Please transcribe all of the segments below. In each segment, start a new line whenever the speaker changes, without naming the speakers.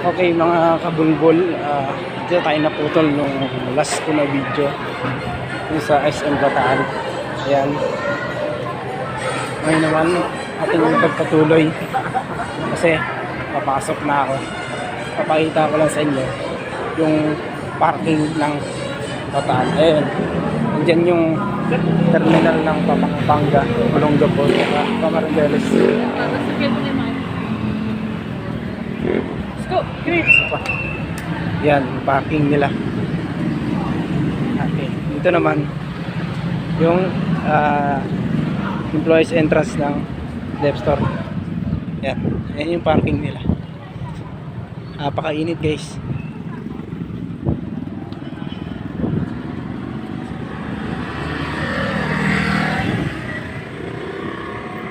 Okay mga kabulbol, dito tayo naputol nung last ko na video yung sa SM Bataan. Ayan. Ngayon naman ating pagpatuloy kasi papasok na ako. Papakita ko lang sa inyo yung parking ng Bataan. Ayan. Nandiyan yung terminal ng Pampanga, Olongapo, Camarines.
Go, Chris!
Yan, parking nila. Okay. Dito naman yung employees entrance ng Dep Store. Yan. Yan yung parking nila. Napakainit guys.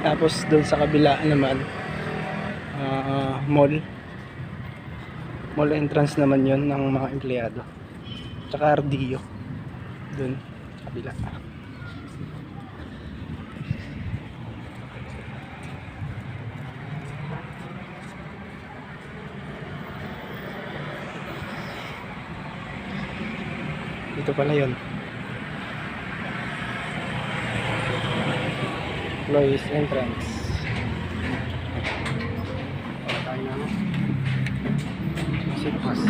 Tapos doon sa kabila naman mall entrance naman yon ng mga empleyado, tsaka RDO dun kabila. Dito pala yon, employees entrance. Tayo na, sit pass.